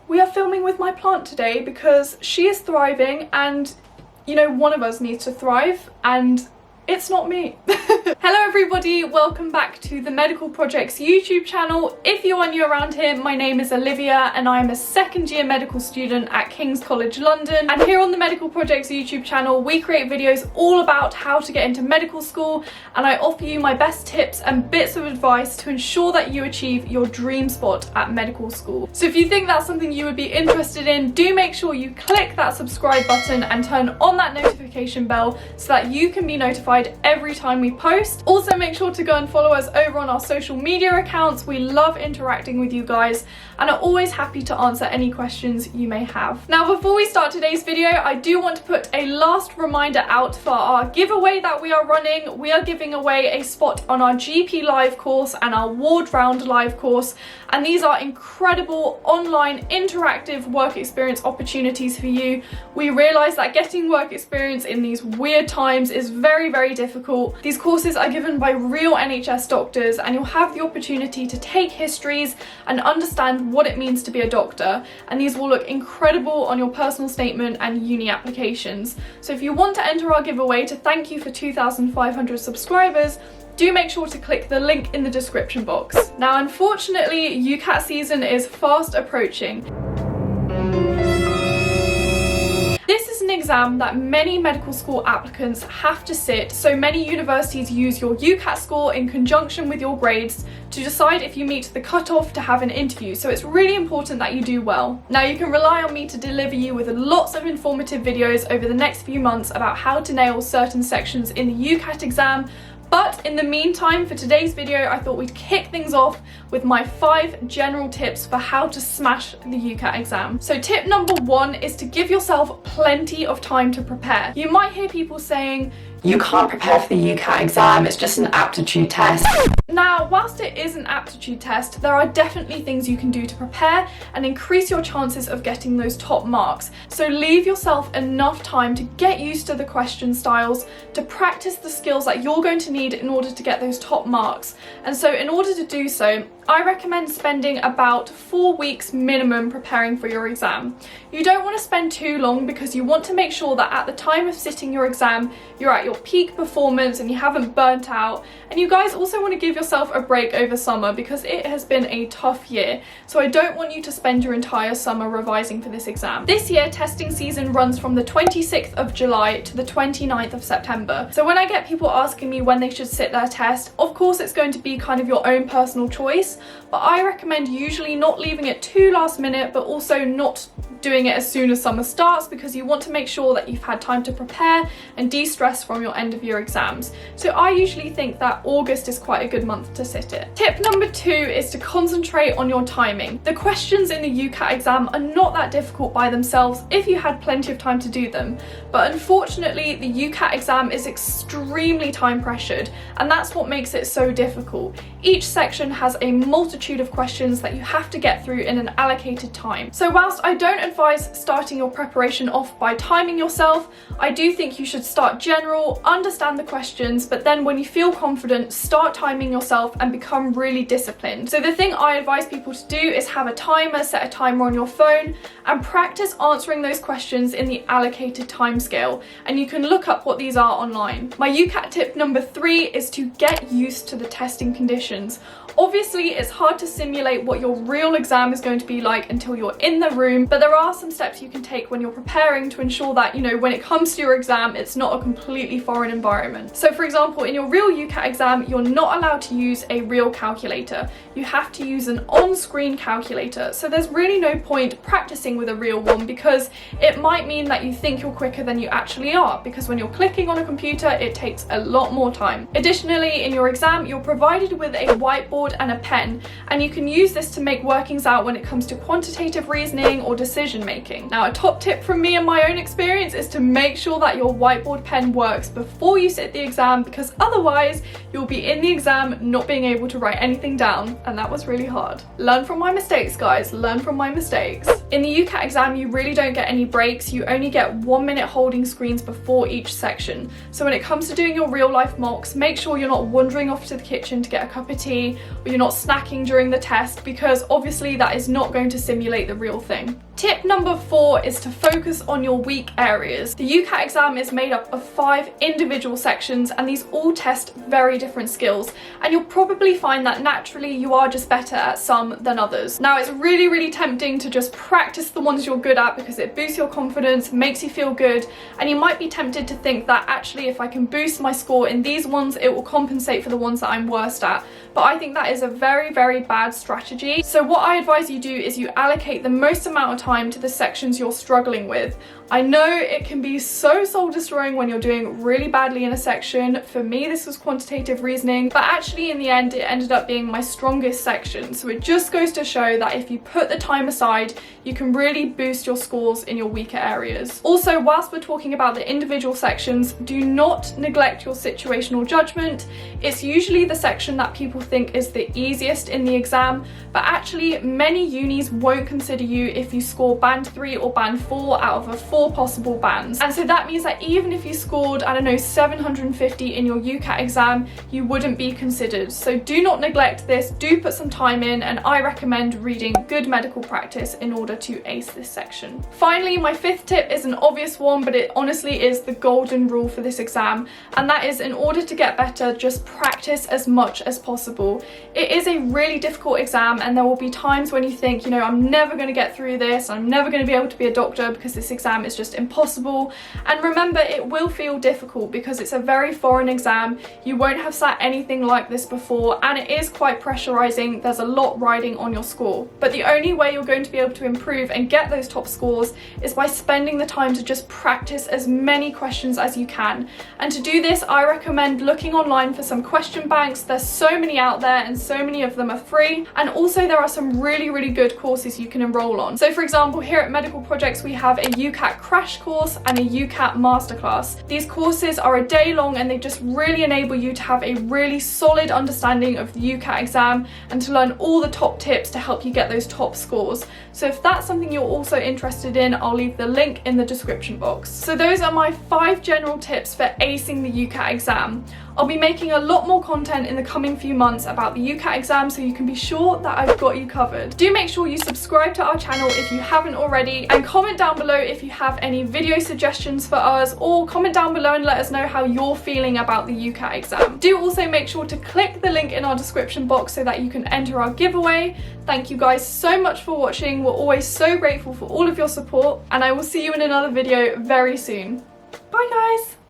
we are filming with my plant today because she is thriving, and you know, one of us needs to thrive, and it's not me. Hello everybody, welcome back to the Medical Projects YouTube channel. If you are new around here, my name is Olivia and I am a second year medical student at King's College London, and here on the Medical Projects YouTube channel we create videos all about how to get into medical school, and I offer you my best tips and bits of advice to ensure that you achieve your dream spot at medical school. So if you think that's something you would be interested in, do make sure you click that subscribe button and turn on that notification bell so that you can be notified every time we post. Also make sure to go and follow us over on our social media accounts. We love interacting with you guys and are always happy to answer any questions you may have. Now before we start today's video, I do want to put a last reminder out for our giveaway that we are running. We are giving away a spot on our GP live course and our ward round live course, and these are incredible online interactive work experience opportunities for you. We realise that getting work experience in these weird times is very difficult. These courses are given by real NHS doctors, and you'll have the opportunity to take histories and understand what it means to be a doctor, and these will look incredible on your personal statement and uni applications. So if you want to enter our giveaway to thank you for 2,500 subscribers, do make sure to click the link in the description box. Now unfortunately, UCAT season is fast approaching. This is an exam that many medical school applicants have to sit, so many universities use your UCAT score in conjunction with your grades to decide if you meet the cutoff to have an interview, so it's really important that you do well. Now you can rely on me to deliver you with lots of informative videos over the next few months about how to nail certain sections in the UCAT exam. But in the meantime, for today's video, I thought we'd kick things off with my 5 general tips for how to smash the UCAT exam. So tip number 1 is to give yourself plenty of time to prepare. You might hear people saying, "You can't prepare for the UCAT exam, it's just an aptitude test." Now, whilst it is an aptitude test, there are definitely things you can do to prepare and increase your chances of getting those top marks. So leave yourself enough time to get used to the question styles, to practice the skills that you're going to need in order to get those top marks. And so in order to do so, I recommend spending about 4 weeks minimum preparing for your exam. You don't want to spend too long because you want to make sure that at the time of sitting your exam, you're at your peak performance and you haven't burnt out. And you guys also want to give yourself a break over summer because it has been a tough year. So I don't want you to spend your entire summer revising for this exam. This year, testing season runs from the 26th of July to the 29th of September. So when I get people asking me when they should sit their test, of course it's going to be kind of your own personal choice, but I recommend usually not leaving it too last minute, but also not doing it as soon as summer starts, because you want to make sure that you've had time to prepare and de-stress from your end of year exams. So I usually think that August is quite a good month to sit it. Tip number 2 is to concentrate on your timing. The questions in the UCAT exam are not that difficult by themselves if you had plenty of time to do them, but unfortunately the UCAT exam is extremely time pressured, and that's what makes it so difficult. Each section has a multitude of questions that you have to get through in an allocated time. So whilst I don't advise starting your preparation off by timing yourself, I do think you should start general, understand the questions, but then when you feel confident, start timing yourself and become really disciplined. So the thing I advise people to do is have a timer, set a timer on your phone, and practice answering those questions in the allocated time scale. And you can look up what these are online. My UCAT tip number 3 is to get used to the testing conditions. Obviously, it's hard to simulate what your real exam is going to be like until you're in the room, but there are some steps you can take when you're preparing to ensure that, you know, when it comes to your exam, it's not a completely foreign environment. So for example, in your real UCAT exam, you're not allowed to use a real calculator. You have to use an on-screen calculator. So there's really no point practicing with a real one, because it might mean that you think you're quicker than you actually are, because when you're clicking on a computer, it takes a lot more time. Additionally, in your exam, you're provided with a whiteboard and a pen, and you can use this to make workings out when it comes to quantitative reasoning or decision making. Now, a top tip from me and my own experience is to make sure that your whiteboard pen works before you sit the exam, because otherwise you'll be in the exam not being able to write anything down, and that was really hard. Learn from my mistakes, guys, learn from my mistakes. In the UCAT exam, you really don't get any breaks. You only get 1 minute holding screens before each section. So when it comes to doing your real life mocks, make sure you're not wandering off to the kitchen to get a cup of tea, or you're not snacking during the test, because obviously that is not going to simulate the real thing. Tip number 4 is to focus on your weak areas. The UCAT exam is made up of 5 individual sections, and these all test very different skills, and you'll probably find that naturally you are just better at some than others. Now, it's really tempting to just practice the ones you're good at because it boosts your confidence, makes you feel good, and you might be tempted to think that actually if I can boost my score in these ones, it will compensate for the ones that I'm worst at. But I think that is a very bad strategy. So what I advise you do is you allocate the most amount of time to the sections you're struggling with. I know it can be so soul destroying when you're doing really badly in a section. For me, this was quantitative reasoning, but actually in the end it ended up being my strongest section. So it just goes to show that if you put the time aside, you can really boost your scores in your weaker areas. Also, whilst we're talking about the individual sections, do not neglect your situational judgment. It's usually the section that people think is the easiest in the exam, but actually many unis won't consider you if you score band 3 or band 4 out of a 4 possible bands. And so that means that even if you scored, I don't know, 750 in your UCAT exam, you wouldn't be considered. So do not neglect this, do put some time in, and I recommend reading good medical practice in order to ace this section. Finally, my 5th tip is an obvious one, but it honestly is the golden rule for this exam, and that is in order to get better, just practice as much as possible. It is a really difficult exam, and there will be times when you think, you know, I'm never going to get through this, I'm never going to be able to be a doctor because this exam is just impossible. And remember, it will feel difficult because it's a very foreign exam. You won't have sat anything like this before, and it is quite pressurizing. There's a lot riding on your score. But the only way you're going to be able to improve and get those top scores is by spending the time to just practice as many questions as you can. And to do this, I recommend looking online for some question banks. There's so many out there, and so many of them are free. And also there are some really good courses you can enroll on. So for example, here at Medical Projects, we have a UCAT crash course and a UCAT masterclass. These courses are a day long, and they just really enable you to have a really solid understanding of the UCAT exam and to learn all the top tips to help you get those top scores. So if that's something you're also interested in, I'll leave the link in the description box. So those are my 5 general tips for acing the UCAT exam. I'll be making a lot more content in the coming few months about the UCAT exam, so you can be sure that I've got you covered. Do make sure you subscribe to our channel if you haven't already, and comment down below if you have any video suggestions for us, or comment down below and let us know how you're feeling about the UCAT exam. Do also make sure to click the link in our description box so that you can enter our giveaway. Thank you guys so much for watching. We're always so grateful for all of your support, and I will see you in another video very soon. Bye guys!